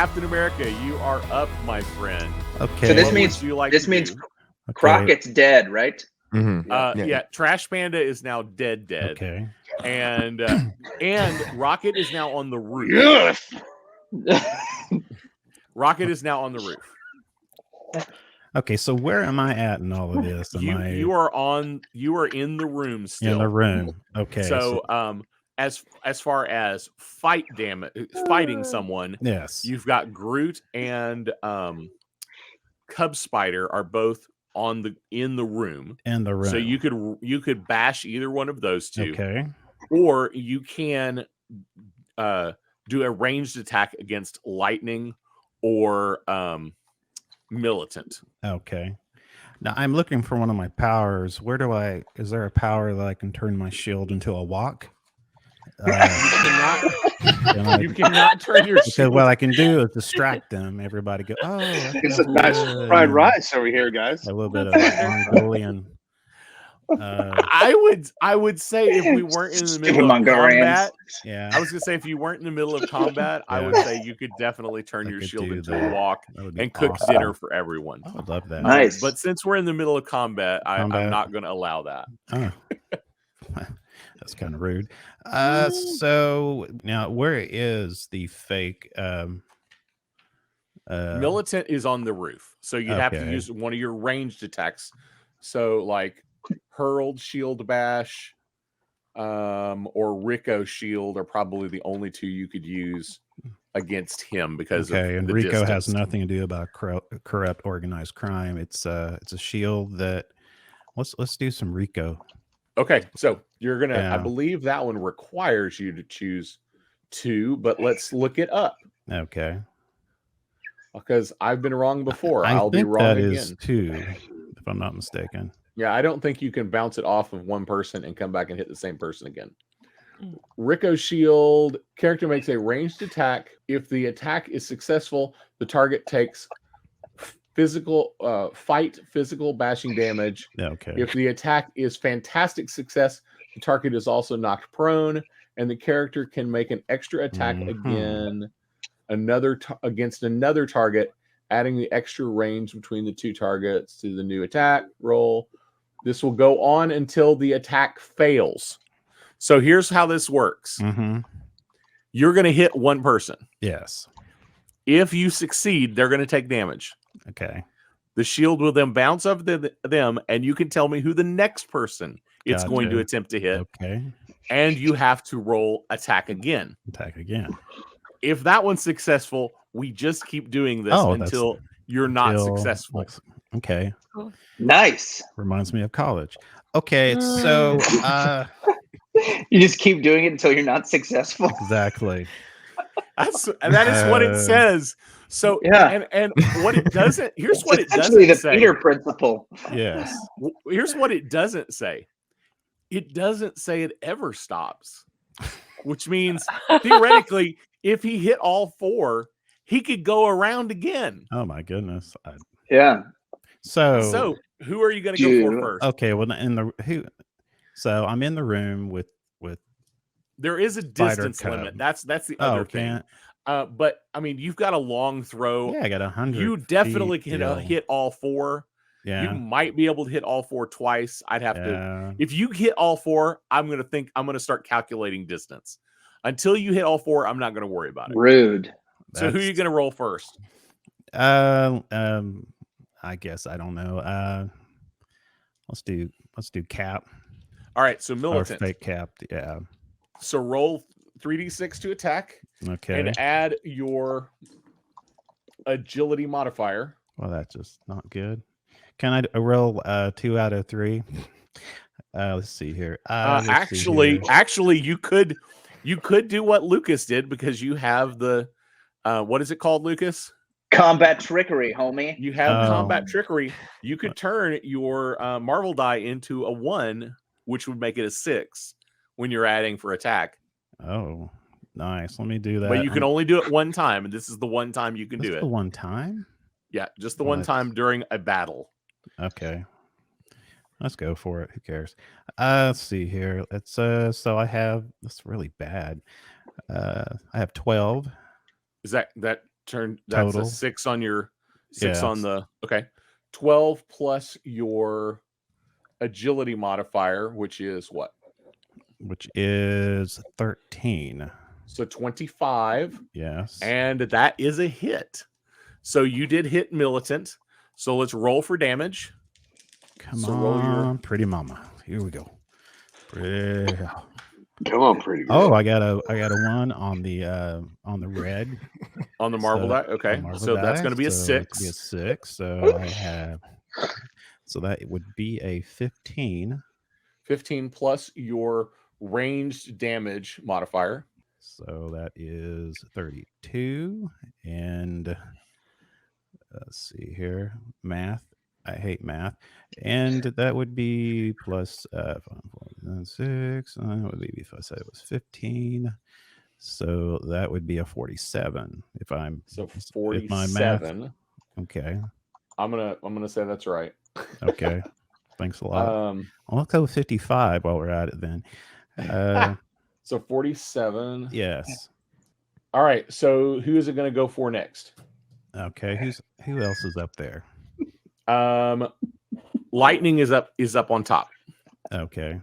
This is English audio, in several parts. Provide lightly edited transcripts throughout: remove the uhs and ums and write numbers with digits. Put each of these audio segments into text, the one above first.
Captain America, you are up, my friend. Okay. So this What means would you like this to means do? Crockett's dead, right? Yeah, Trash Panda is now dead. Okay. And Rocket is now on the roof. Yes. Rocket is now on the roof. Okay, so where am I at in all of this? You are in the room still. In the room. Okay. So as far as fighting someone, yes, you've got Groot and Cub Spider are both in the room. In the room. So you could bash either one of those two. Okay. Or you can do a ranged attack against lightning or militant. Okay. Now I'm looking for one of my powers. Is there a power that I can turn my shield into a walk? You cannot turn your shield. Because what I can do is distract them. Everybody go, oh, It's a nice fried rice over here, guys. A little bit of Mongolian. I would say if we weren't in the middle of combat, yeah. I was gonna say if you weren't in the middle of combat, I would say you could definitely turn your shield into a walk and cook dinner for everyone. I would love that. Nice. But since we're in the middle of combat, I'm not going to allow that. Oh. That's kind of rude. So now where is the fake militant is on the roof, so you'd have to use one of your ranged attacks. So like hurled shield bash or Rico shield are probably the only two you could use against him because and the Rico distance. has nothing to do about corrupt organized crime. It's a shield that let's do some Rico. Okay, so you're gonna I believe that one requires you to choose two, but let's look it up. Okay. Because I've been wrong before. I'll be wrong that again. Is two, if I'm not mistaken. Yeah, I don't think you can bounce it off of one person and come back and hit the same person again. Rico shield, character makes a ranged attack. If the attack is successful, the target takes physical bashing damage. Okay. If the attack is fantastic success, the target is also knocked prone, and the character can make an extra attack again, against another target, adding the extra range between the two targets to the new attack roll. This will go on until the attack fails. So here's how this works. You're going to hit one person. Yes. If you succeed, they're going to take damage. Okay. The shield will then bounce off them, and you can tell me who the next person it's going to attempt to hit. Okay. And you have to roll attack again. If that one's successful, we just keep doing this until you're not successful. Okay. Nice. Reminds me of college. Okay, so you just keep doing it until you're not successful. Exactly. That is what it says. So and what it doesn't. Here's what it doesn't the say. Peter principle. Yes. Here's what it doesn't say. It doesn't say it ever stops, which means theoretically, if he hit all four, he could go around again. Oh my goodness. Yeah. So who are you going to go for first? Okay. Well, so I'm in the room with. There is a distance limit. That's the other thing. But I mean, you've got a long throw. Yeah, I got 100. You definitely can hit all four. Yeah. You might be able to hit all four twice. I'd have to. If you hit all four, I'm going to start calculating distance. Until you hit all four, I'm not going to worry about it. Rude. So who are you going to roll first? I guess I don't know. Let's do Cap. All right, so militant. Or fake Cap. Yeah. So roll 3d6 to attack. Okay. And add your agility modifier. Well, that's just not good. Can I roll 2 out of 3? Let's see here. Actually, you could do what Lucas did because you have the what is it called, Lucas? Combat trickery, homie. You have combat trickery. You could turn your Marvel die into a 1, which would make it a 6 when you're adding for attack. Oh, nice. Let me do that. But you can only do it one time, and this is the one time you can do it. The one time? Yeah, just the one time during a battle. Okay. Let's go for it. Who cares? Let's see here. Let's so I have that's really bad. I have 12. Is that That's a Total. 6 on your 6 Yeah, on the. Okay. 12 plus your agility modifier, which is what? which is 13. So 25. Yes. And that is a hit. So you did hit militant. So let's roll for damage. Come So roll on, pretty mama. Here we go. Come on, pretty girl. Oh, I got a 1 on the red. On the marble die. Okay. Marble So that's die, going to be a so 6. it's gonna be a 6. So I have. So that would be a 15. 15 plus your ranged damage modifier. So that is 32. And let's see here. Math. I hate math. And that would be plus 6. That would be if I said it was 15. So that would be a 47. If I'm So if my math. 47. Okay. I'm gonna say that's right. Okay. Thanks a lot. I'll go 55 while we're at it then. So 47. Yes. All right. So who is it going to go for next? Okay. Who else is up there? Lightning is up on top. Okay.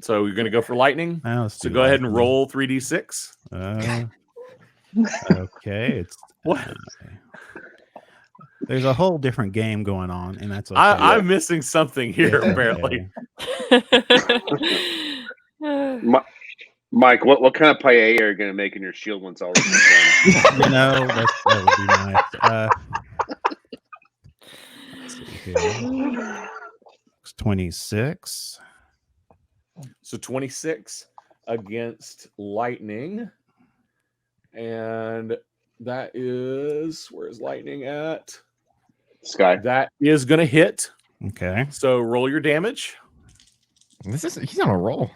So you're going to go for lightning. So go ahead and roll 3d6. Okay. It's What? There's a whole different game going on, and that's okay. I'm missing something here, It's apparently. Mike, what kind of paella are you going to make in your shield once all this is done? That would be nice. Let's see here. It's 26. So 26 against lightning. And that is, where's lightning at? Sky. That is going to hit. Okay. So roll your damage. He's on a roll.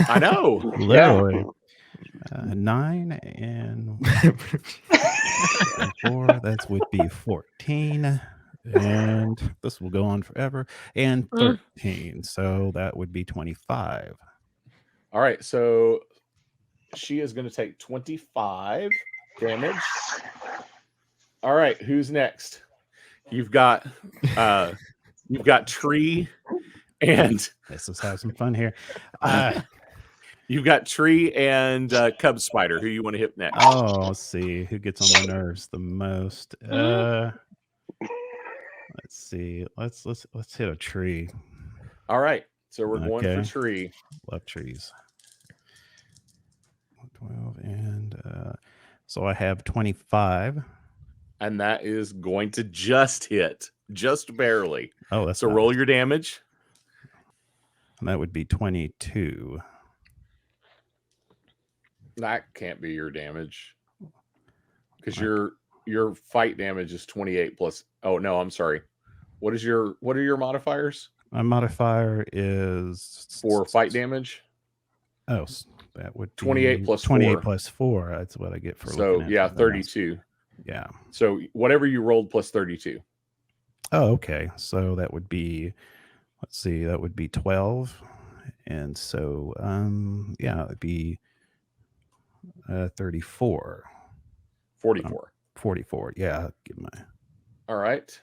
I know. Literally. 9 and 4. That would be 14. And this will go on forever. And 13. So that would be 25. All right. So she is going to take 25 damage. All right. Who's next? You've got Tree and let's just have some fun here. You've got Tree and Cub Spider. Who you want to hit next? Oh, let's see who gets on my nerves the most. Let's see. Let's hit a tree. All right. So we're going Okay. for Tree. Love trees. 12 and so I have 25. And that is going to just hit, just barely. Oh, that's so roll your damage. And that would be 22. That can't be your damage because your fight damage is 28 plus. Oh no, I'm sorry. What are your modifiers? My modifier is for fight damage. Oh, that would be 28 plus 28 4. plus 4. That's what I get for. So yeah, 32. Yeah. So whatever you rolled plus 32. Oh, okay. So that would be, let's see, that would be 12. And so, yeah, it'd be 34. 44. 44. Yeah. Get my. All right.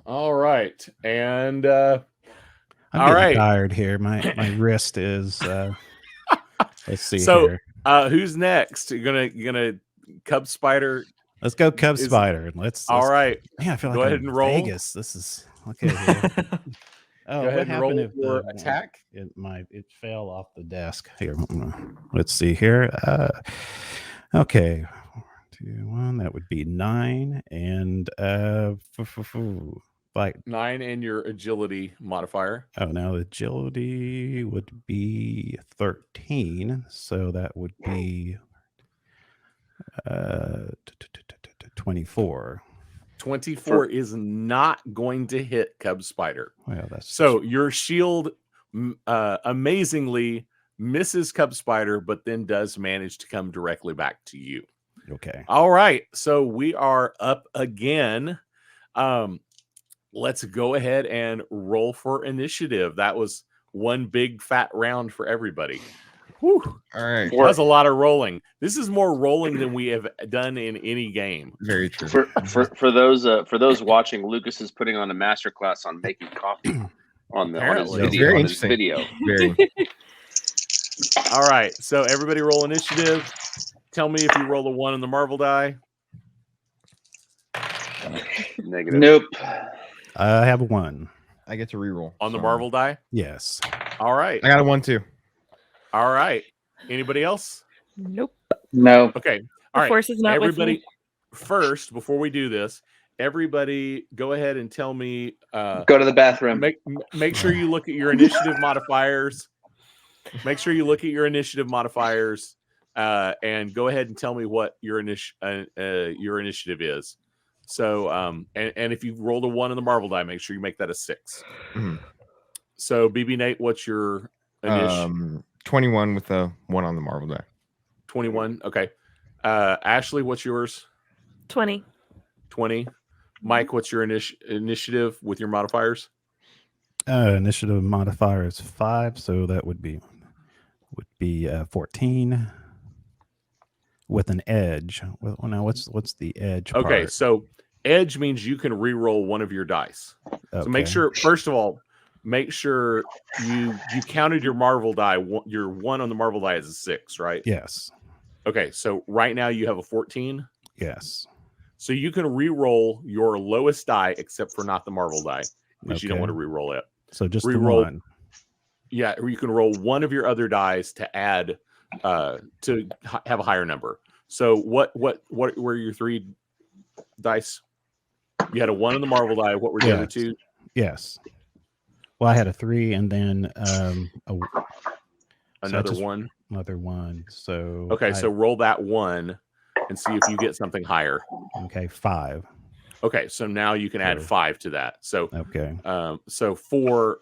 All right. And I'm all right. tired here. My wrist is. Let's see. So, here. Who's next? You're gonna Cub Spider. Let's go Cub Spider. Let's. All right. Yeah, I feel like go ahead and roll. Vegas. This is okay. Oh, go ahead and roll your attack. It fell off the desk. Here, let's see here. Okay, 4, 2, 1. That would be 9 and fight 9 and your agility modifier. Oh, now the agility would be 13, so that would be 24. 24 is not going to hit Cub Spider. Well, that's so your shield amazingly misses Cub Spider, but then does manage to come directly back to you. Okay. All right. So we are up again. Let's go ahead and roll for initiative. That was one big fat round for everybody. Whew. All right. That's a lot of rolling. This is more rolling than we have done in any game. Very true. For those watching, Lucas is putting on a masterclass on making coffee on his Apparently. It's very video. On his interesting. video. Very. All right. So everybody roll initiative. Tell me if you roll a 1 on the Marvel die. Negative. Nope. I have a 1. I get to reroll On the so- Marvel die. Yes. All right. I got a 1 too. All right. Anybody else? Nope. No. Okay. The All right. force is not with Everybody, me. first, before we do this, everybody go ahead and tell me. Go to the bathroom. Make sure you look at your initiative modifiers. Make sure you look at your initiative modifiers, and go ahead and tell me what your initiative is. So, and if you rolled a 1 on the Marvel die, make sure you make that a 6. Mhm. So, BB Nate, what's your initiative? 21 with a 1 on the Marvel die. 21. Okay. Ashley, what's yours? 20. 20. Mike, what's your initiative with your modifiers? Initiative modifier is 5, so that would be 14 with an edge. Well, now what's the edge? Okay, part? so edge means you can re-roll one of your dice. So make Okay. sure, first of all, make sure you counted your Marvel die. Your 1 on the Marvel die is a 6, right? Yes. Okay, so right now you have a 14. Yes. So you can re-roll your lowest die, except for not the Marvel die, because you don't Okay. want to re-roll it. So just Reroll. the 1. Yeah, or you can roll one of your other dice to add to have a higher number. So what were your 3 dice? You had a 1 on the Marvel die. What were the other Yes. 2? Yes. Well, I had a 3 and then Another just- 1. another 1. So Okay, so roll that 1 and see if you get something higher. okay, 5. Okay, so now you can add Sure. 5 to that. So Okay. so 4.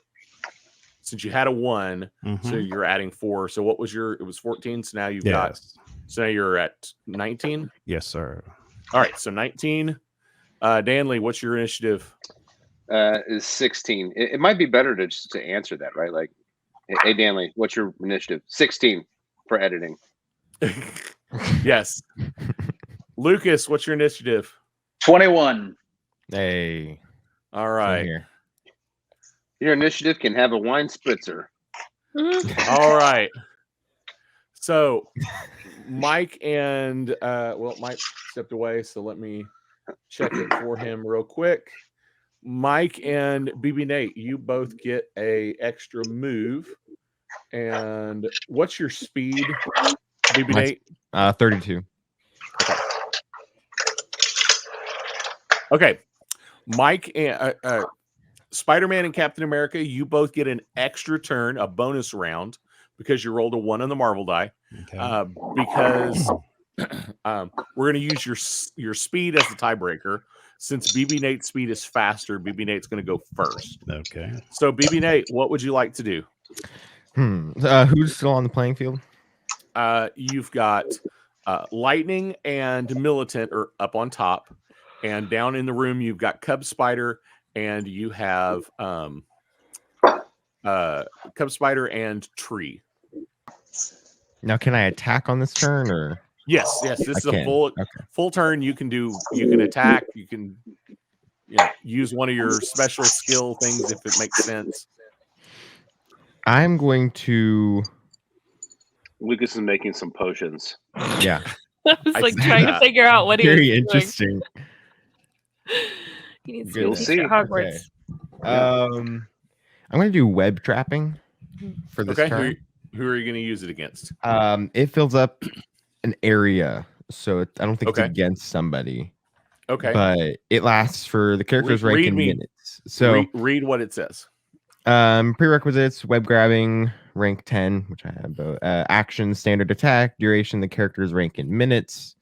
Since you had a 1, so Mhm. you're adding 4. So what was it was 14. So now you've got. Yes. So now you're at 19. Yes, sir. All right, so 19. Danley, what's your initiative? Is 16. It might be better to answer that, right? Like, hey, Danley, what's your initiative? 16 for editing. Yes. Lucas, what's your initiative? 21. Hey. All same right. here. Your initiative can have a wine spritzer. All right. So Mike and Mike stepped away, so let me check it for him real quick. Mike and BB Nate, you both get a extra move. And what's your speed, BB Mine's- Nate? 32. Okay. Mike and Spider-Man and Captain America, you both get an extra turn, a bonus round, because you rolled a 1 on the Marvel die. Okay. Because we're going to use your speed as the tiebreaker. Since BB Nate's speed is faster, BB Nate's going to go first. Okay. So, BB Nate, what would you like to do? Who's still on the playing field? You've got Lightning and Militant are up on top, and down in the room you've got Cub Spider, and you have Cub Spider and Tree. Now, can I attack on this turn or? Yes. This is a can. full turn. You can attack. You can use one of your special skill things if it makes sense. I'm going to. Lucas is making some potions. Yeah. I was I like see trying to that. figure out what he was Very doing. interesting. He needs You'll to see. teach at Hogwarts. I'm going to do web trapping for this Okay. turn. Who are you going to use it against? It fills up an area, so I don't think Okay. it's against somebody. Okay. But it lasts for the character's rank Read in me. minutes. So read what it says. prerequisites: web grabbing, rank 10, which I have both. Action, standard attack, duration, the character's rank in minutes.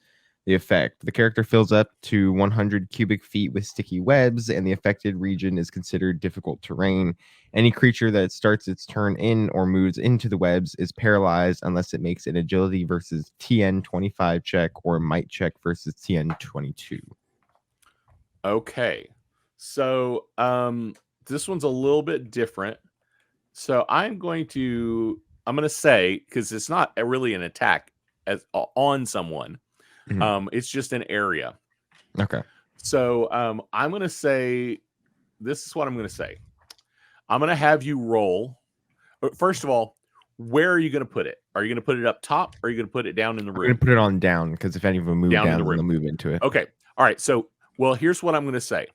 The effect: the character fills up to 100 cubic feet with sticky webs, and the affected region is considered difficult terrain. Any creature that starts its turn in or moves into the webs is paralyzed unless it makes an agility versus TN 25 check or might check versus TN 22. Okay. So this one's a little bit different. So I'm going to gonna say, because it's not really an attack as on someone. It's just an area. Okay. So I'm gonna say, this is what I'm gonna say. I'm gonna have you roll. First of all, where are you gonna put it? Are you gonna put it up top, or are you gonna put it down in the I'm room? gonna put it on down, because if any of them move Down in down, the room. they'll move into it. Okay. All right. So, well, here's what I'm gonna say.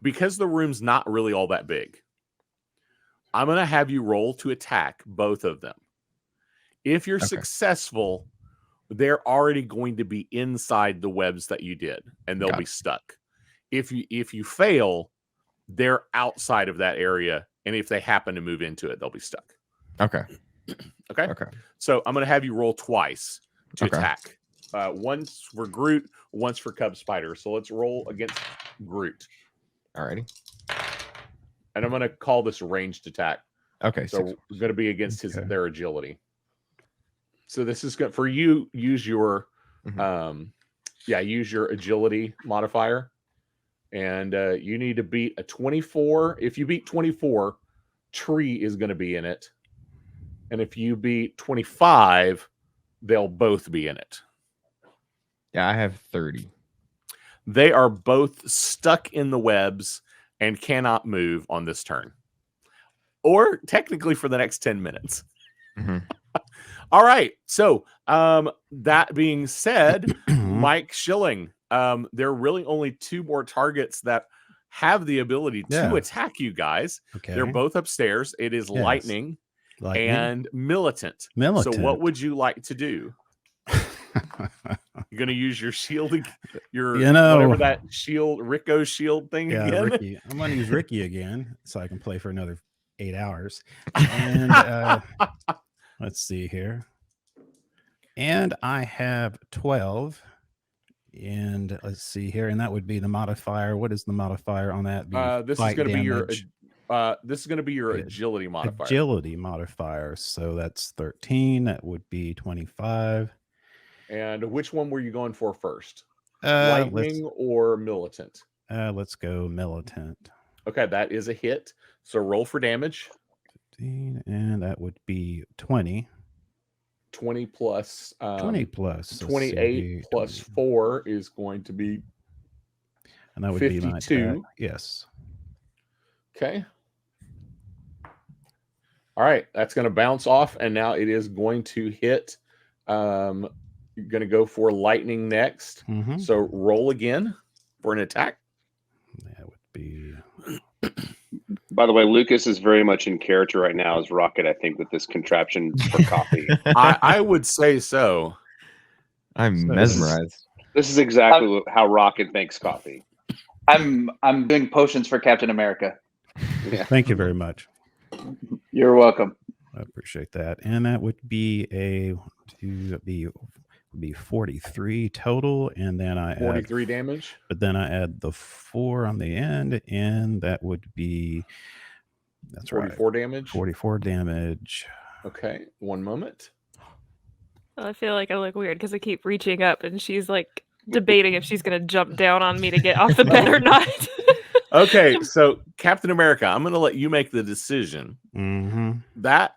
Because the room's not really all that big, I'm gonna have you roll to attack both of them. If you're successful, they're already going to be inside the webs that you did, and they'll be stuck. If you fail, they're outside of that area, and if they happen to move into it, they'll be stuck. Okay. Okay. So I'm going to have you roll twice to attack. Once for Groot, once for Cub Spider. So let's roll against Groot. Alrighty. And I'm going to call this ranged attack. Okay. So we're going to be against their agility. So this is good for you. Use your use your agility modifier, and you need to beat a 24. If you beat 24, Tree is going to be in it, and if you beat 25, they'll both be in it. Yeah, I have 30. They are both stuck in the webs and cannot move on this turn, or technically for the next 10 minutes. All right. So that being said, Mike Schilling, there are really only 2 more targets that have the ability to attack you guys. Okay. They're both upstairs. It is lightning and militant. So what would you like to do? You're going to use your shield, whatever that shield, Rico's shield thing again? Ricky. I'm going to use Ricky again so I can play for another 8 hours. And let's see here. And I have 12. And let's see here. And that would be the modifier. What is the modifier on that? This is going to be your agility modifier. Agility modifier. So that's 13. That would be 25. And which one were you going for first? Lightning or militant? Let's go militant. Okay, that is a hit. So roll for damage. 15, and that would be 20. 20 plus 20 plus 28 plus 4 is going to be, and that would 52. Be my attack. Yes. Okay. All right, that's going to bounce off, and now it is going to hit. You're going to go for lightning next. So roll again for an attack. That would be. By the way, Lucas is very much in character right now as Rocket, I think, with this contraption for coffee. I would say so. I'm mesmerized. This is exactly how Rocket makes coffee. I'm doing potions for Captain America. Yeah. Thank you very much. You're welcome. I appreciate that. And that would be be 43 total, and then I 43 damage. But then I add the 4 on the end, and that would be 44 damage. 44 damage. Okay, one moment. Well, I feel like I look weird because I keep reaching up, and she's like debating if she's gonna jump down on me to get off the bed or not. Okay, so Captain America, I'm gonna let you make the decision. That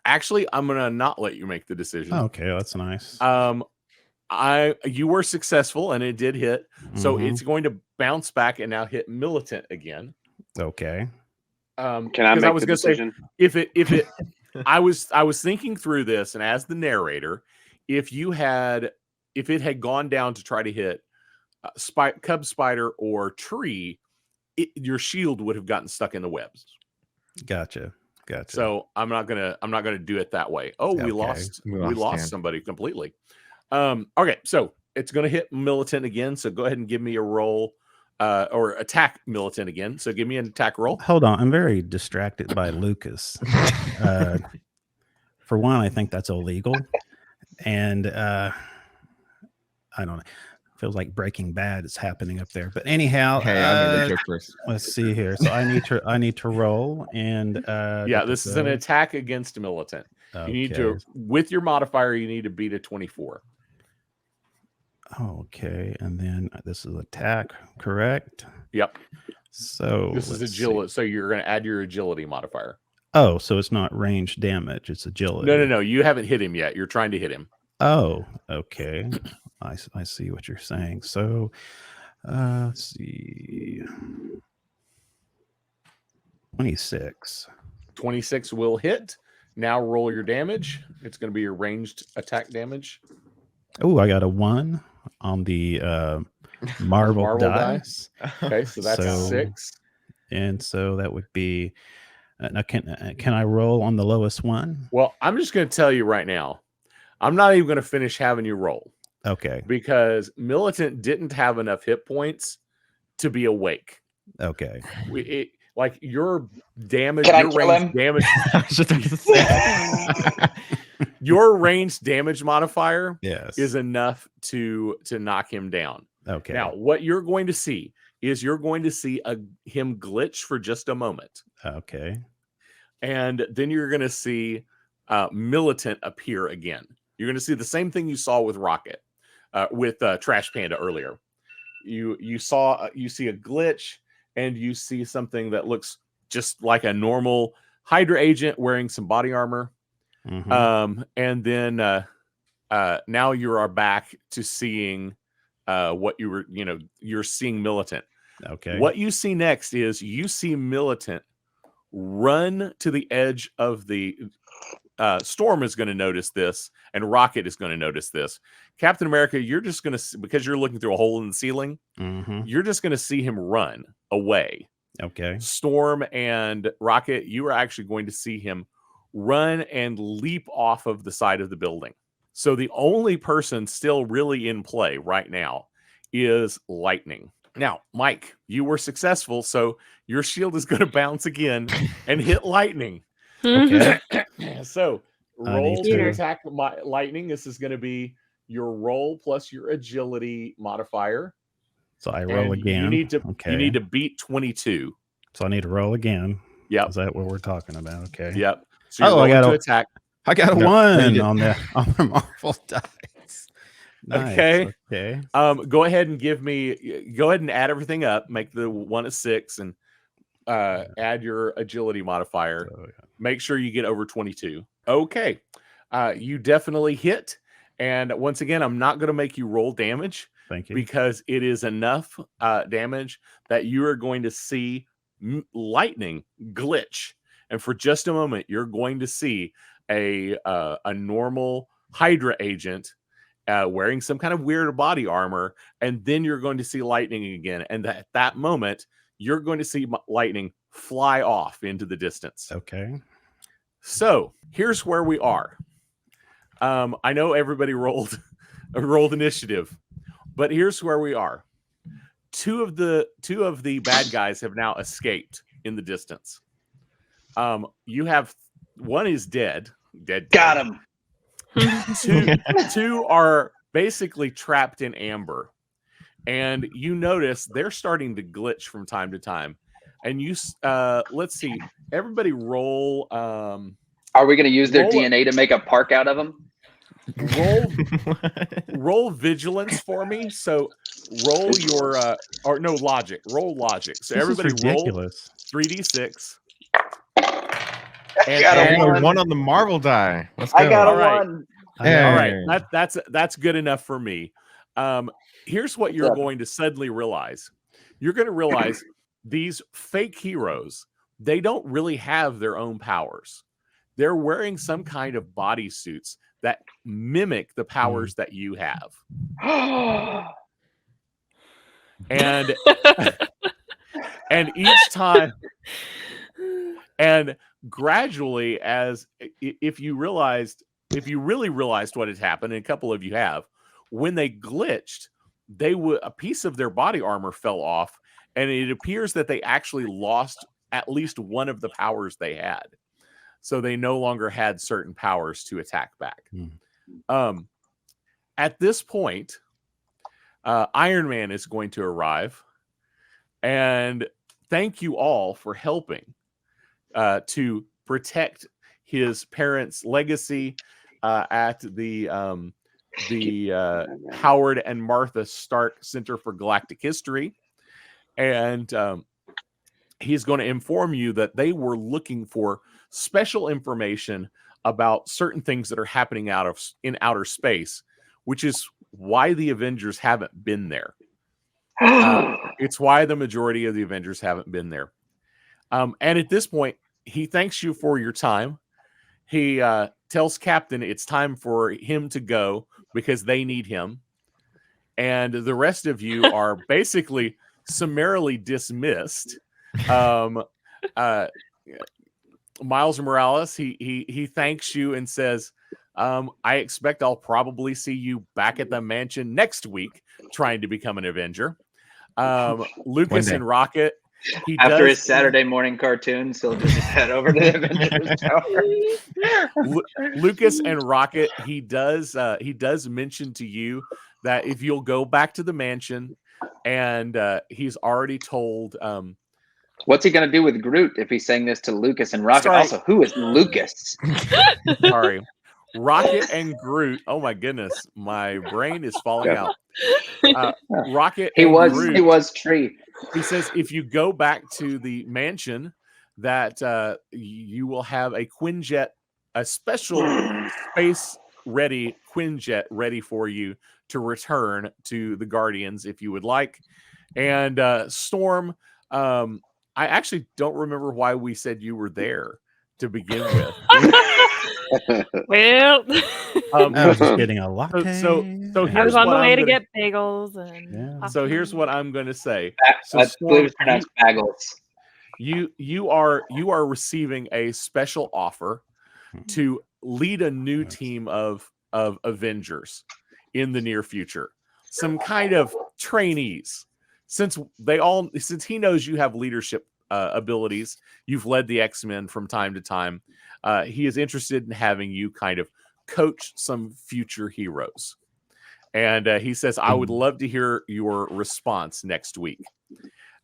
actually, I'm gonna not let you make the decision. Okay, that's nice. You were successful and it did hit, so it's going to bounce back and now hit militant again. Okay. Can I make the decision? Say, if it, I was thinking through this, and as the narrator, if it had gone down to try to hit Cub Spider or Tree, your shield would have gotten stuck in the webs. Gotcha. So I'm not gonna do it that way. Oh, we lost somebody completely. Okay, so it's gonna hit militant again. So go ahead and give me a roll, or attack militant again. So give me an attack roll. Hold on, I'm very distracted by Lucas. For one, I think that's illegal, and I don't know. Feels like Breaking Bad is happening up there. But anyhow, hey, I made the joke first. Let's see here. So I need to roll, and this is an attack against militant. You need to, with your modifier, you need to beat a 24. Okay, and then this is attack, correct? Yep. So this is agility. So you're going to add your agility modifier. Oh, so it's not range damage; it's agility. No. You haven't hit him yet. You're trying to hit him. Oh, okay. I see what you're saying. So, let's see. 26. 26 will hit. Now roll your damage. It's going to be your ranged attack damage. Oh, I got a 1 on the marble dice. Okay, so that's So- 6. And so that would be. Now, can I roll on the lowest one? Well, I'm just going to tell you right now. I'm not even going to finish having you roll Okay. because Militant didn't have enough hit points to be awake. Okay. Like your damage, Can I your kill range him? damage, I was just about to say. your range damage modifier Yes. is enough to knock him down. Okay. Now, what you're going to see is him glitch for just a moment, Okay. and then you're going to see Militant appear again. You're going to see the same thing you saw with Rocket, with Trash Panda earlier. You see a glitch, and you see something that looks just like a normal Hydra agent wearing some body armor. Mhm. And then now you are back to seeing what you were, you're seeing Militant. Okay. What you see next is you see Militant run to the edge of the Storm is going to notice this, and Rocket is going to notice this. Captain America, you're just going to, because you're looking through a hole in the ceiling, Mhm. you're just going to see him run away. Okay. Storm and Rocket, you are actually going to see him run and leap off of the side of the building. So the only person still really in play right now is Lightning. Now, Mike, you were successful, so your shield is going to bounce again and hit Lightning. Okay. So I roll need to to- attack Lightning. This is going to be your roll plus your agility modifier. So I roll And again. You need to Okay. beat 22. So I need to roll again. Yep. Is that what we're talking about? Okay. Yep. So you're Oh, I rolling got to a- attack. I got a No, you 1 did- on the Marvel dice. Nice. Okay. Okay. Go ahead and add everything up. Make the one a 6 and add your agility modifier. So, Make sure you get over 22. Okay. You definitely hit. And once again, I'm not going to make you roll damage thank you. because it is enough damage that you are going to see Lightning glitch. And for just a moment, you're going to see a normal Hydra agent wearing some kind of weird body armor, and then you're going to see Lightning again. And at that moment, you're going to see Lightning fly off into the distance. Okay. So here's where we are. I know everybody rolled initiative, but here's where we are. Two of the bad guys have now escaped in the distance. You have one is dead. Got him. Two are basically trapped in amber, and you notice they're starting to glitch from time to time. And you let's see, everybody roll. Are we going to use their Roll it. DNA to make a park out of them? Roll vigilance for me. So roll your logic. Roll logic. So This is everybody roll ridiculous. 3d6. I got I a got a one. 1 on the Marvel die. Let's go. I got a All right. one. Hey. All right, that's good enough for me. Here's what you're Yeah. going to suddenly realize. You're going to realize these fake heroes, they don't really have their own powers. They're wearing some kind of bodysuits that mimic the powers that you have. And each time, and gradually, as if you really realized what had happened, and a couple of you have, when they glitched, a piece of their body armor fell off, and it appears that they actually lost at least one of the powers they had. So they no longer had certain powers to attack back. At this point, Iron Man is going to arrive, and thank you all for helping to protect his parents' legacy at the Howard and Martha Stark Center for Galactic History. And he's going to inform you that they were looking for special information about certain things that are happening in outer space, which is why the Avengers haven't been there. It's why the majority of the Avengers haven't been there. And at this point, he thanks you for your time. He tells Captain it's time for him to go because they need him. And the rest of you are basically summarily dismissed. Miles Morales, he thanks you and says, I expect I'll probably see you back at the mansion next week trying to become an Avenger. Lucas and Rocket, after his Saturday morning cartoons, he'll just head over to the Avengers Tower. Lucas and Rocket, he does mention to you that if you'll go back to the mansion, and he's already told. What's he gonna do with Groot if he's saying this to Lucas and Rocket? Sorry. Also, who is Lucas? Sorry, Rocket and Groot. Oh my goodness, my brain is falling out. Rocket. He was Groot, Tree. He says if you go back to the mansion, that you will have a Quinjet, a special space-ready Quinjet ready for you to return to the Guardians if you would like. And Storm, I actually don't remember why we said you were there to begin with. Well, I was just getting a latte. So I here's was on what the way I'm to gonna- get bagels and. Yeah. So here's what I'm going to say. So I believe Storm, it's pronounced bagels. you are receiving a special offer to lead a new team of Avengers in the near future. Some kind of trainees. Since he knows you have leadership abilities, you've led the X-Men from time to time. He is interested in having you kind of coach some future heroes. And he says, I would love to hear your response next week.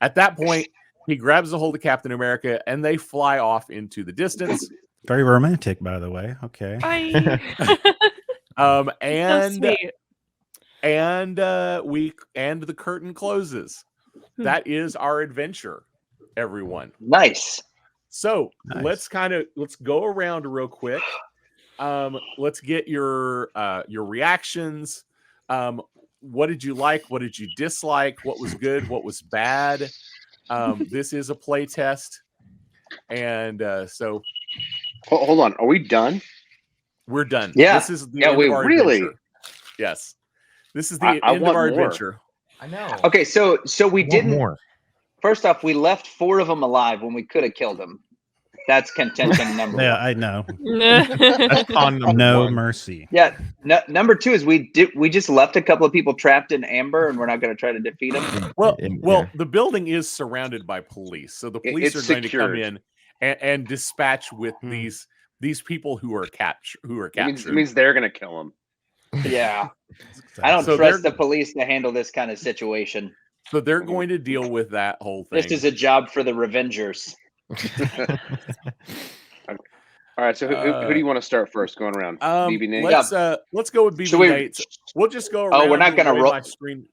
At that point, he grabs a hold of Captain America and they fly off into the distance. Very romantic, by the way. Okay. Bye. And So sweet. the curtain closes. That is our adventure, everyone. Nice. So Nice. let's go around real quick. Let's get your reactions. What did you like? What did you dislike? What was good? What was bad? This is a play test, and so Hold on. Are we done? we're done. Yeah. This is the Yeah, end we of our really- adventure. Yes, this is the I end of want our more. adventure. I know. Okay, so we Want didn't. more. First off, we left 4 of them alive when we could have killed them. That's contention number Yeah, one. I know. That's con number No one. mercy. Yeah. Number 2 is we just left a couple of people trapped in amber, and we're not going to try to defeat them. Well, Yeah. the building is surrounded by police, so the police It's are going to come secured. in and dispatch with these people who are captured. It means they're gonna kill him. Yeah. I don't So trust they're- the police to handle this kind of situation. So they're going to deal with that whole thing. This is a job for the Revengers. All right. So who do you want to start first? Going around. BB Nate. let's go with BB Should we- Nate. We'll just go around. we're not the gonna way roll- my screen.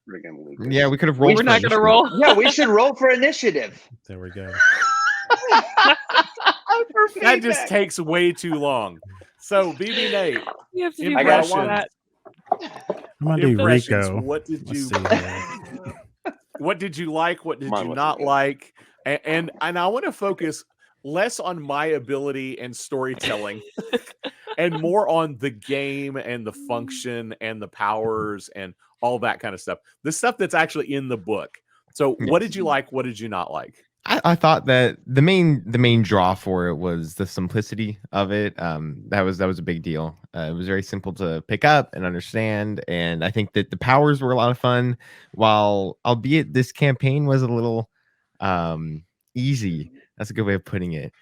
Yeah, we could have rolled. We're for not gonna initiative. roll. Yeah, we should roll for initiative. There we go. That just takes way too long. So BB Nate, You have to do I got more one. than that. I'm gonna do impressions. Rico. What did Let's you? see here. What did you like? What did Mine you wasn't not good. like? And I want to focus less on my ability and storytelling, and more on the game and the function and the powers and all that kind of stuff. The stuff that's actually in the book. So, what did you like? What did you not like? I thought that the main draw for it was the simplicity of it. That was a big deal. It was very simple to pick up and understand, and I think that the powers were a lot of fun. While albeit this campaign was a little easy, that's a good way of putting it,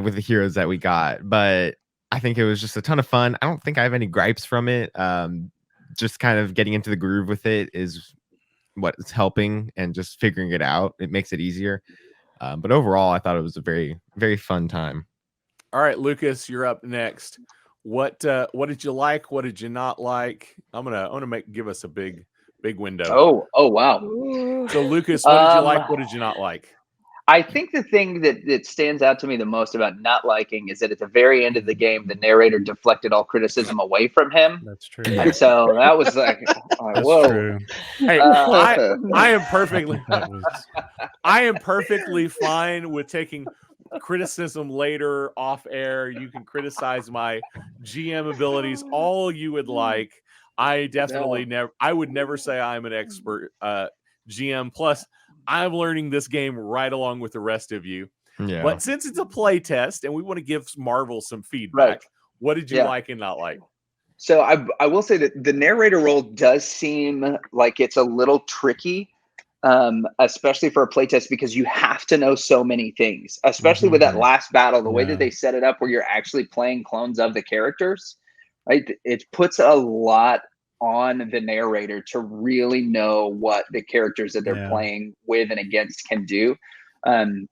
with the heroes that we got. But I think it was just a ton of fun. I don't think I have any gripes from it. Just kind of getting into the groove with it is what's helping, and just figuring it out. It makes it easier. But overall, I thought it was a very, very fun time. All right, Lucas, you're up next. What did you like? What did you not like? I'm gonna give us a big window. Oh wow. Ooh. So Lucas, what did you like? What did you not like? I think the thing that stands out to me the most about not liking is that at the very end of the game, the narrator deflected all criticism away from him. That's true. And so that was like, That's whoa. true. Hey, I am I perfectly think that was I am perfectly fine with taking criticism later off air. You can criticize my GM abilities all you would like. I definitely I would never say I'm an expert GM. Plus, I'm learning this game right along with the rest of you. Yeah. But since it's a play test and we want to give Marvel some feedback, what did you like and not like? So I will say that the narrator role does seem like it's a little tricky, especially for a playtest, because you have to know so many things, especially with that last battle, the way that they set it up where you're actually playing clones of the characters, right? It puts a lot on the narrator to really know what the characters that they're playing with and against can do.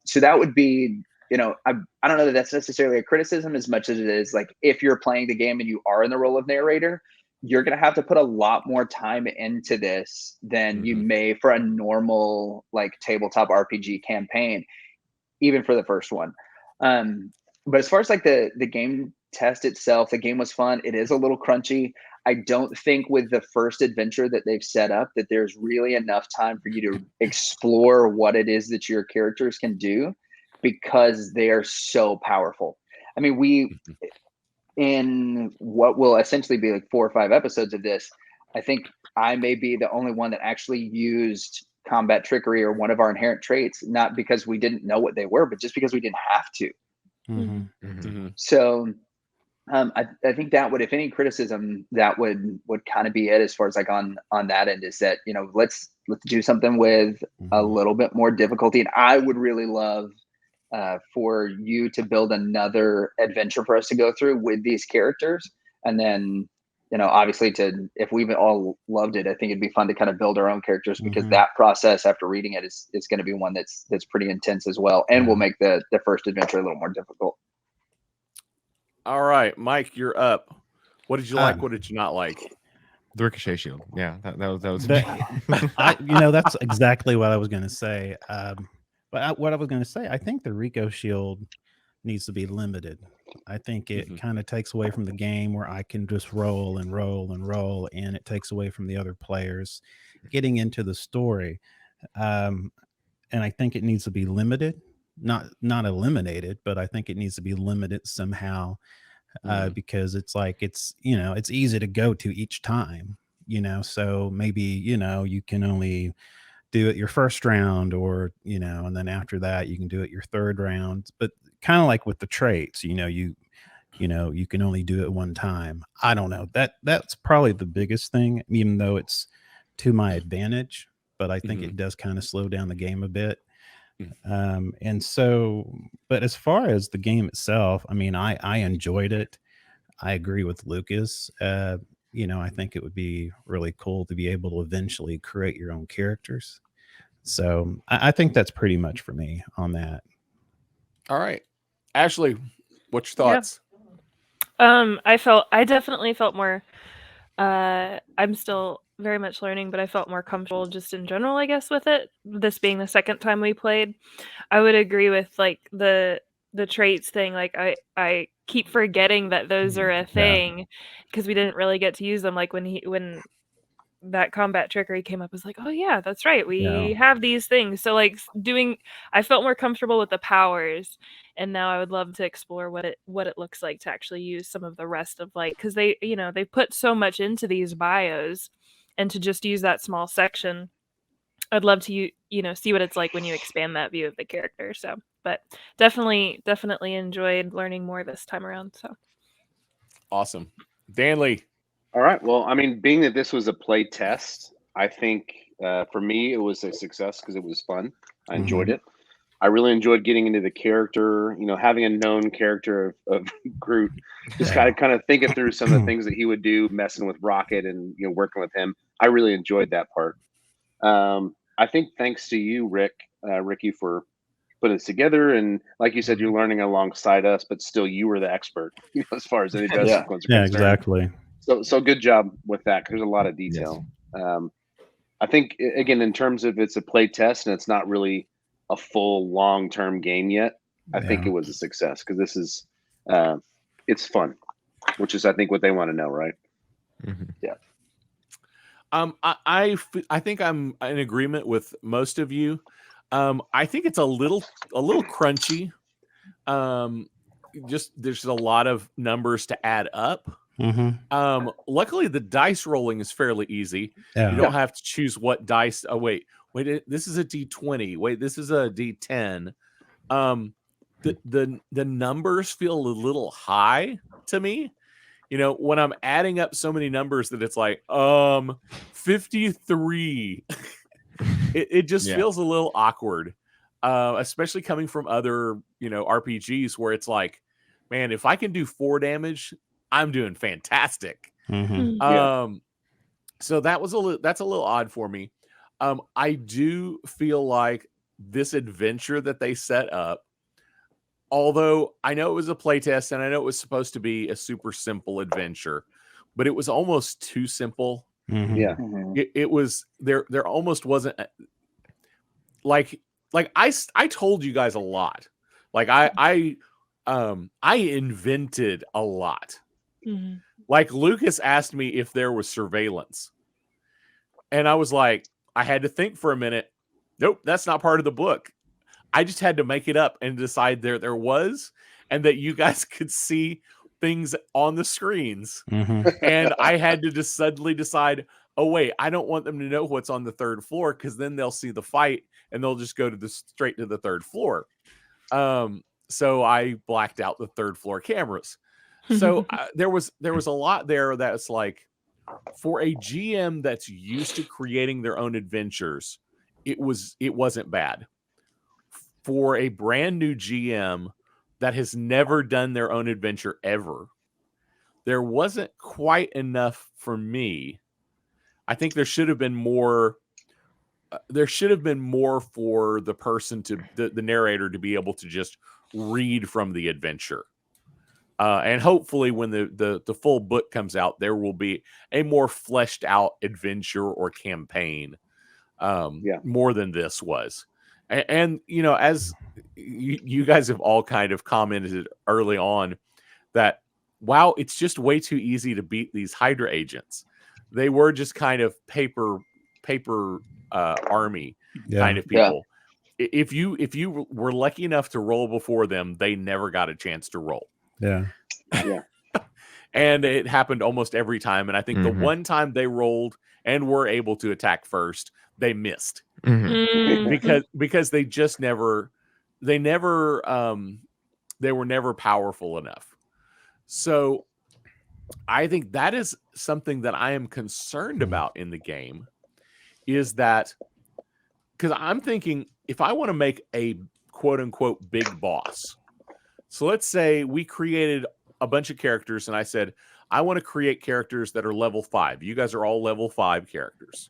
So that would be, I don't know that that's necessarily a criticism as much as it is like, if you're playing the game and you are in the role of narrator, you're going to have to put a lot more time into this than you may for a normal like tabletop RPG campaign, even for the first one. But as far as like the game test itself, the game was fun. It is a little crunchy. I don't think with the first adventure that they've set up that there's really enough time for you to explore what it is that your characters can do, because they are so powerful. I mean, in what will essentially be like 4 or 5 episodes of this, I think I may be the only one that actually used combat trickery or one of our inherent traits, not because we didn't know what they were, but just because we didn't have to. So I think that would, if any criticism, that would kind of be it as far as like on that end, is that, let's do something with a little bit more difficulty. And I would really love for you to build another adventure for us to go through with these characters. And then, obviously if we've all loved it, I think it'd be fun to kind of build our own characters, because that process after reading it is going to be one that's pretty intense as well. And will make the first adventure a little more difficult. All right, Mike, you're up. What did you like? What did you not like? The ricochet shield. Yeah, that was. That's exactly what I was going to say. But what I was going to say, I think the Rico shield needs to be limited. I think it kind of takes away from the game where I can just roll and roll and roll, and it takes away from the other players getting into the story. And I think it needs to be limited, not eliminated, but I think it needs to be limited somehow, because it's like, it's easy to go to each time, so maybe, you can only do it your first round, or, and then after that you can do it your third round. But kind of like with the traits, you can only do it one time. I don't know, that's probably the biggest thing, even though it's to my advantage, but I think it does kind of slow down the game a bit. And so, but as far as the game itself, I mean, I enjoyed it. I agree with Lucas. I think it would be really cool to be able to eventually create your own characters. So I think that's pretty much for me on that. All right, Ashley, what's your thoughts? I definitely felt more, I'm still very much learning, but I felt more comfortable just in general, I guess, with it. This being the second time we played, I would agree with like the traits thing. Like I keep forgetting that those are a thing, because we didn't really get to use them. Like when that combat trickery came up, I was like, oh yeah, that's right, we have these things. So like I felt more comfortable with the powers, and now I would love to explore what it looks like to actually use some of the rest of, like, because they put so much into these bios, and to just use that small section, I'd love to see what it's like when you expand that view of the character. So, but definitely enjoyed learning more this time around. So awesome. Dan Lee. All right. Well, I mean, being that this was a play test, I think for me it was a success because it was fun. I enjoyed it. I really enjoyed getting into the character, having a known character of Groot, just kind of thinking through some of the things that he would do, messing with Rocket and, working with him. I really enjoyed that part. I think thanks to you, Ricky, for putting this together. And like you said, you're learning alongside us, but still you were the expert, as far as any best sequence are concerned. Exactly. So good job with that, because there's a lot of detail. Yes. I think, again, in terms of it's a play test and it's not really a full long-term game yet, I think Yeah. it was a success because this is it's fun, which is I think what they want to know, right? I think I'm in agreement with most of you. I think it's a little crunchy. Just there's a lot of numbers to add up. Luckily the dice rolling is fairly easy. Yeah. You don't have to choose what dice. Oh wait, this is a D20. Wait, this is a D10. The numbers feel a little high to me. You know, when I'm adding up so many numbers that it's like 53. it just feels a little awkward. Especially coming from other, RPGs where it's like, man, if I can do 4 damage, I'm doing fantastic. So that's a little odd for me. I do feel like this adventure that they set up, although I know it was a playtest and I know it was supposed to be a super simple adventure, but it was almost too simple. Yeah. It was there almost wasn't like I told you guys a lot. Like I invented a lot. Like Lucas asked me if there was surveillance. And I was like, I had to think for a minute. Nope, that's not part of the book. I just had to make it up and decide there was, and that you guys could see things on the screens. And I had to just suddenly decide, oh wait, I don't want them to know what's on the 3rd floor because then they'll see the fight and they'll just go straight to the 3rd floor. So I blacked out the 3rd floor cameras. So there was a lot there that's like, for a GM that's used to creating their own adventures, it wasn't bad. For a brand new GM that has never done their own adventure ever, there wasn't quite enough for me. I think there should have been more. There should have been more for the person the narrator to be able to just read from the adventure. And hopefully when the full book comes out, there will be a more fleshed out adventure or campaign more than this was. And as you guys have all kind of commented early on that, wow, it's just way too easy to beat these Hydra agents. They were just kind of paper army kind of people. If you were lucky enough to roll before them, they never got a chance to roll. And it happened almost every time. And I think the one time they rolled and were able to attack first, they missed because they just never they were never powerful enough. So I think that is something that I am concerned about in the game, is that because I'm thinking if I want to make a quote unquote big boss, so let's say we created a bunch of characters and I said, I want to create characters that are level 5. You guys are all level 5 characters,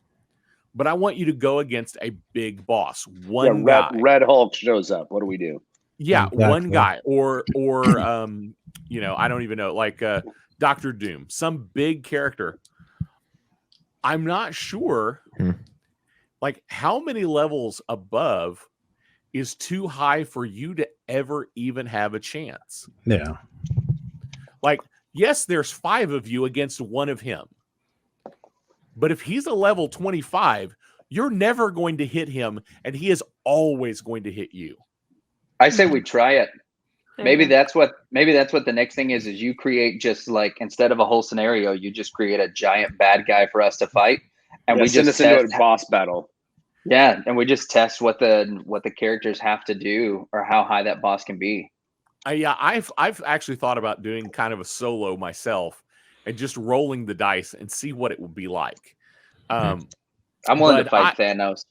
but I want you to go against a big boss. One guy. Red Hulk shows up. What do we do? Yeah, exactly. One guy or I don't even know, like Dr. Doom, some big character. I'm not sure like how many levels above is too high for you to ever even have a chance. Yeah. Like, yes, there's 5 of you against one of him. But if he's a level 25, you're never going to hit him, and he is always going to hit you. I say we try it. Maybe that's what the next thing is you create just like, instead of a whole scenario, you just create a giant bad guy for us to fight. And we send just us into a boss battle. Yeah, and we just test what the characters have to do or how high that boss can be. I've actually thought about doing kind of a solo myself and just rolling the dice and see what it would be like. I'm willing to fight Thanos.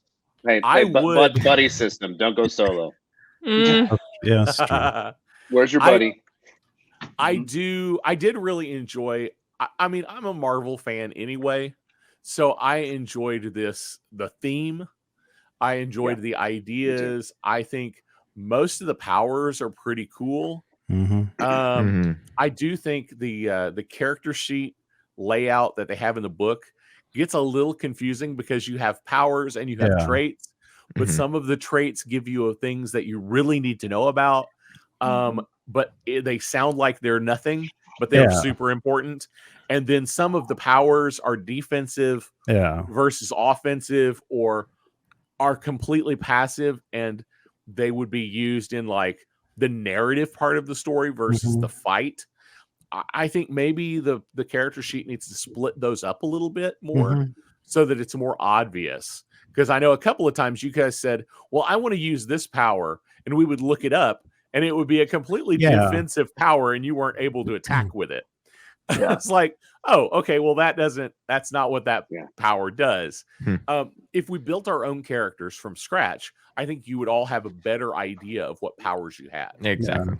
Hey, buddy system. Don't go solo. Yeah. Where's your buddy? I did really enjoy. I mean, I'm a Marvel fan anyway, so I enjoyed the theme. I enjoyed the ideas. I think most of the powers are pretty cool. I do think the character sheet layout that they have in the book gets a little confusing because you have powers and you have traits, but some of the traits give you things that you really need to know about. But they sound like they're nothing, but they're super important. And then some of the powers are defensive versus offensive, or are completely passive, and they would be used in like the narrative part of the story versus the fight. I think maybe the character sheet needs to split those up a little bit more so that it's more obvious. Because I know a couple of times you guys said, well, I want to use this power, and we would look it up, and it would be a completely defensive power, and you weren't able to attack with it. It's like, oh, okay, well, that's not what that power does. If we built our own characters from scratch, I think you would all have a better idea of what powers you had. Exactly.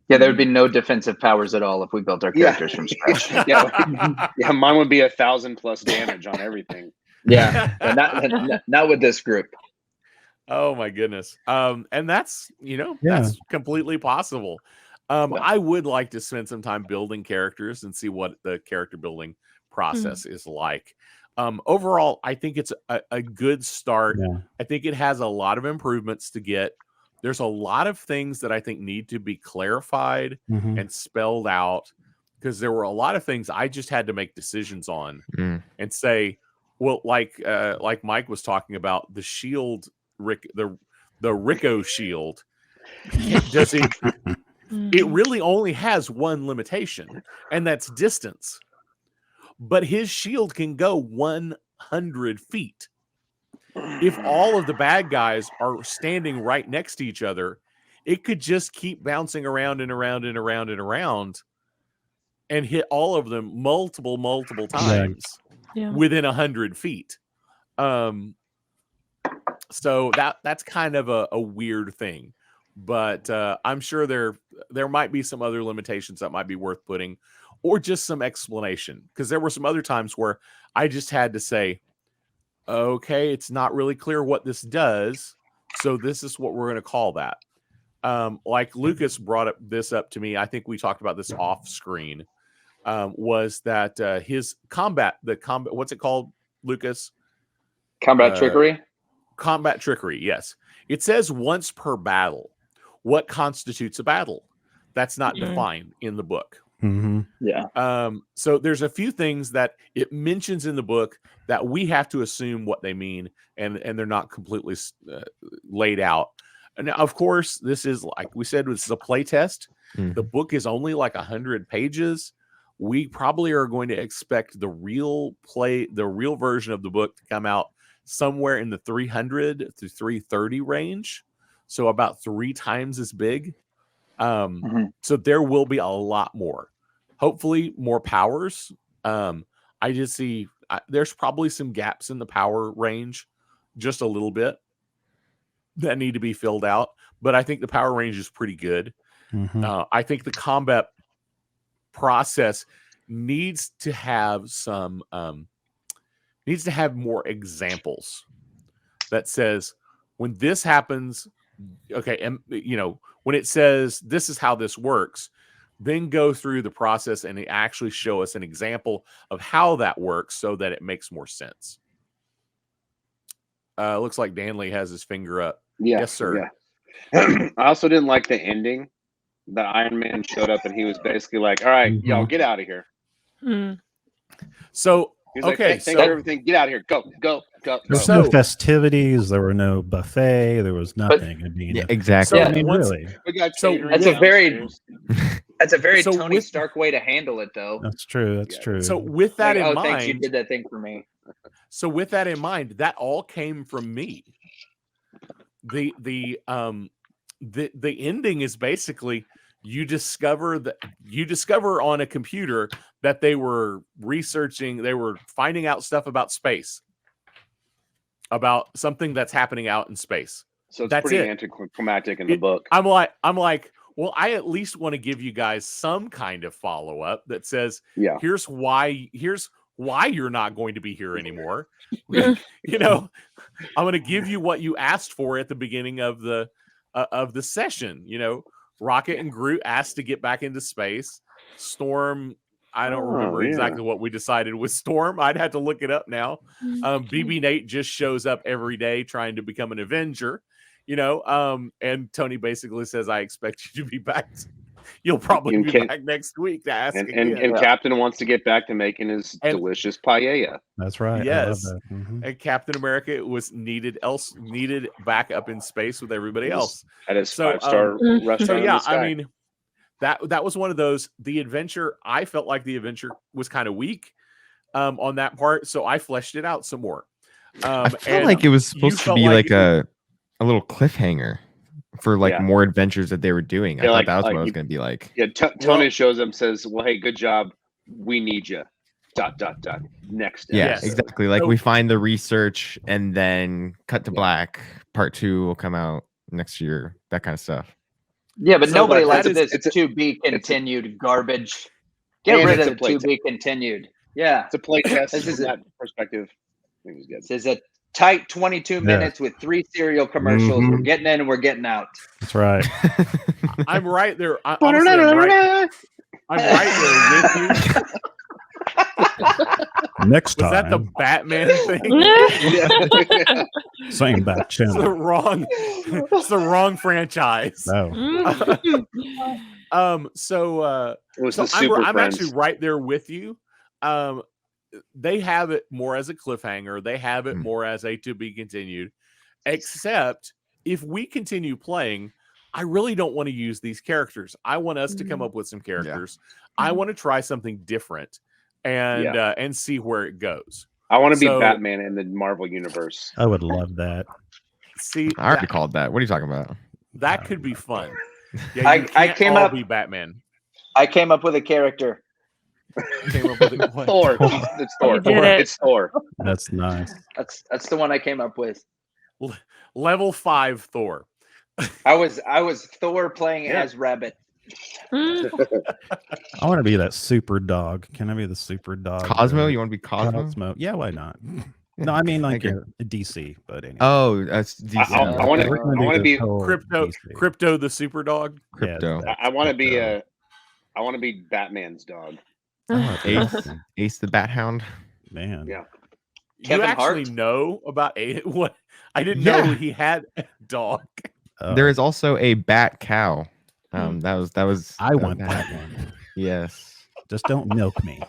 Yeah, there would be no defensive powers at all if we built our characters from scratch. Mine would be 1,000+ damage on everything. Not with this group. Oh my goodness. And that's, that's completely possible. I would like to spend some time building characters and see what the character building process is like. Overall, I think it's a good start. I think it has a lot of improvements to get. There's a lot of things that I think need to be clarified and spelled out, because there were a lot of things I just had to make decisions on and say, well, like Mike was talking about, the shield, the Rico shield, does it? It really only has one limitation, and that's distance. But his shield can go 100 feet. If all of the bad guys are standing right next to each other, it could just keep bouncing around and around and around and around and hit all of them multiple times within 100 feet. So that's kind of a weird thing. But I'm sure there might be some other limitations that might be worth putting, or just some explanation. Because there were some other times where I just had to say, okay, it's not really clear what this does, so this is what we're going to call that. Like Lucas brought this up to me. I think we talked about this off screen. Was that his combat? What's it called, Lucas? Combat trickery. Combat trickery. Yes, it says once per battle. What constitutes a battle? That's not defined in the book. So there's a few things that it mentions in the book that we have to assume what they mean, and they're not completely laid out. And of course, this is, like we said, this is a play test. The book is only like 100 pages. We probably are going to expect the real version of the book to come out somewhere in the 300 to 330 range. So about 3 times as big. So there will be a lot more. Hopefully more powers. I just see there's probably some gaps in the power range, just a little bit, that need to be filled out. But I think the power range is pretty good. I think the combat process needs to have some more examples that says, when this happens, okay, and when it says this is how this works, then go through the process and actually show us an example of how that works so that it makes more sense. Looks like Danley has his finger up. Yes, sir. I also didn't like the ending that Iron Man showed up and he was basically like, all right, y'all get out of here. So, he's like, okay, thanks for everything. Get out of here. Go. There's no festivities. There were no buffet. There was nothing. Exactly. So, really. That's a very Tony Stark way to handle it, though. That's true. That's true. So with that in mind, thanks, you did that thing for me. So with that in mind, that all came from me. The ending is basically you discover on a computer that they were researching, they were finding out stuff about space, about something that's happening out in space. So it's pretty anticlimactic in the book. I'm like, well, I at least want to give you guys some kind of follow-up that says, here's why you're not going to be here anymore. I'm going to give you what you asked for at the beginning of the session. Rocket and Groot asked to get back into space. Storm I don't remember exactly what we decided with Storm. I'd have to look it up now. BB Nate just shows up every day trying to become an Avenger, and Tony basically says, I expect you to be back. You'll probably be back next week to ask again. And Captain wants to get back to making his delicious paella. That's right. Yes. I love that. And Captain America was needed back up in space with everybody else. At his 5-star restaurant. So yeah, I mean, that was one of those. The adventure, I felt like the adventure was kind of weak on that part, so I fleshed it out some more. I felt like it was supposed to be like a little cliffhanger for more adventures that they were doing. I thought that was what it was going to be like. Yeah, Tony shows up, says, "Well, hey, good job. We need you." ... Next. Yeah, exactly. Like we find the research and then cut to black. Part 2 will come out next year. That kind of stuff. Yeah, but nobody likes this to be continued garbage. Get rid of the to be continued. Yeah, it's a play test from that perspective. I think it was good. This is a tight 22 minutes with 3 serial commercials. We're getting in and we're getting out. That's right. I'm right there. Honestly, I'm right there with you. Next time. Was that the Batman thing? Same back channel. It's the wrong franchise. No. I'm actually right there with you. They have it more as a cliffhanger. They have it more as a to be continued. Except if we continue playing, I really don't want to use these characters. I want us to come up with some characters. I want to try something different and see where it goes. I want to be Batman in the Marvel universe. I would love that. See, I already called that. What are you talking about? That could be fun. Yeah, I came up be Batman. I came up with a character. Thor. It's Thor. It's Thor. That's nice. That's the one I came up with. Level 5 Thor. I was Thor playing as Rabbit. I want to be that super dog. Can I be the super dog? Cosmo? You want to be Cosmo? Yeah, why not? No, I mean like a DC, but anyway. Oh, that's DC. I want to be Crypto the super dog. Crypto. I want to be Batman's dog. Ace the Bat Hound. Man. Yeah. You actually know about what? I didn't know he had a dog. There is also a Bat Cow. That was. I want that one. Yes. Just don't milk me.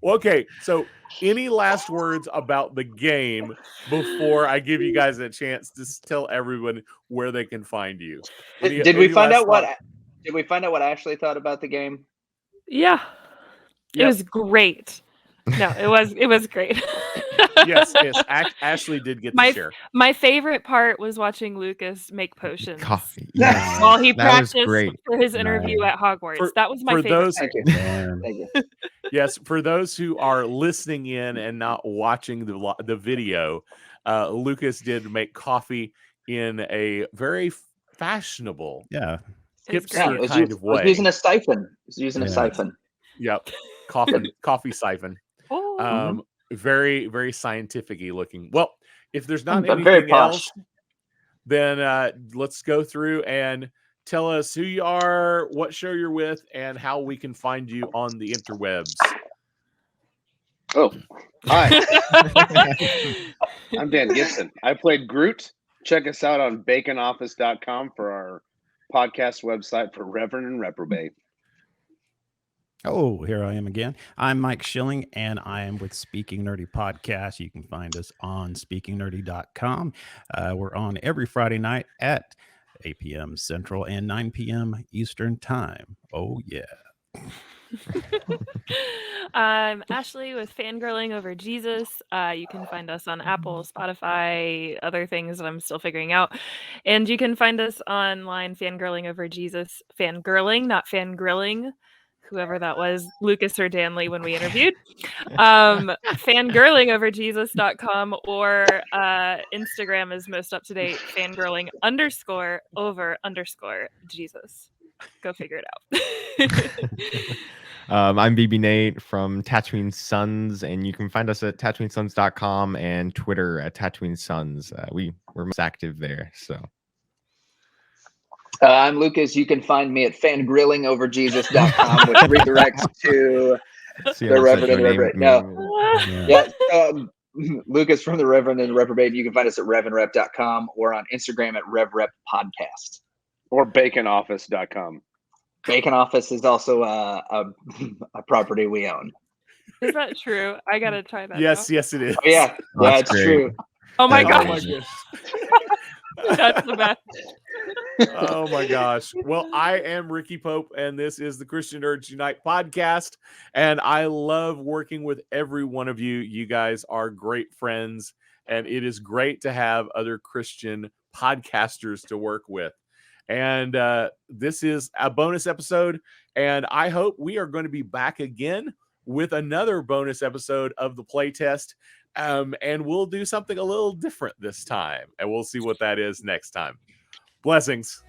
Okay, so any last words about the game before I give you guys a chance to tell everyone where they can find you? Did we find out what Ashley thought about the game? Yeah. It was great. No, it was great. yes. Ashley did get the share. My favorite part was watching Lucas make potions. Coffee. Yes. While he practiced for his interview at Hogwarts. That was my favorite part. Thank you. Yes, for those who are listening in and not watching the video, Lucas did make coffee in a very fashionable, hipster kind of way. I was using a siphon. Yep, coffee siphon. Very, very scientific-y looking. Well, if there's not anything else, then let's go through and tell us who you are, what show you're with, and how we can find you on the interwebs. Oh, hi. I'm Dan Gibson. I played Groot. Check us out on baconoffice.com for our podcast website for Reverend and Reprobate. Oh, here I am again. I'm Mike Schilling, and I am with Speaking Nerdy Podcast. You can find us on speakingnerdy.com. We're on every Friday night at 8 p.m. Central and 9 p.m. Eastern Time. Oh, yeah. I'm Ashley with Fangirling Over Jesus. You can find us on Apple, Spotify, other things that I'm still figuring out. And you can find us online, Fangirling Over Jesus. Fangirling, not fangrilling. Whoever that was, Lucas or Danley when we interviewed. Fangirlingoverjesus.com or Instagram is most up to date, fangirling_over_Jesus. Go figure it out. I'm BB Nate from Tatooine Sons, and you can find us at TatooineSons.com and Twitter at Tatooine Sons. We're most active there. So I'm Lucas. You can find me at fangirlingoverjesus.com, which redirects to See, the I said Reverend and the your name- Reprobate. No, Yeah. yeah. Lucas from the Reverend and the Reprobate. You can find us at revenrep.com or on Instagram at revreppodcast. Or baconoffice.com. Bacon Office is also a property we own. Is that true? I gotta try that. Yes, now. yes, it is. Oh, yeah, That's it's great. true. Oh my That's Oh my gosh, gosh. that's the best. Oh my gosh. Well, I am Ricky Pope, and this is the Christian Nerds Unite podcast. And I love working with every one of you. You guys are great friends, and it is great to have other Christian podcasters to work with. And this is a bonus episode, and I hope we are going to be back again with another bonus episode of the playtest. And we'll do something a little different this time, and we'll see what that is next time. Blessings.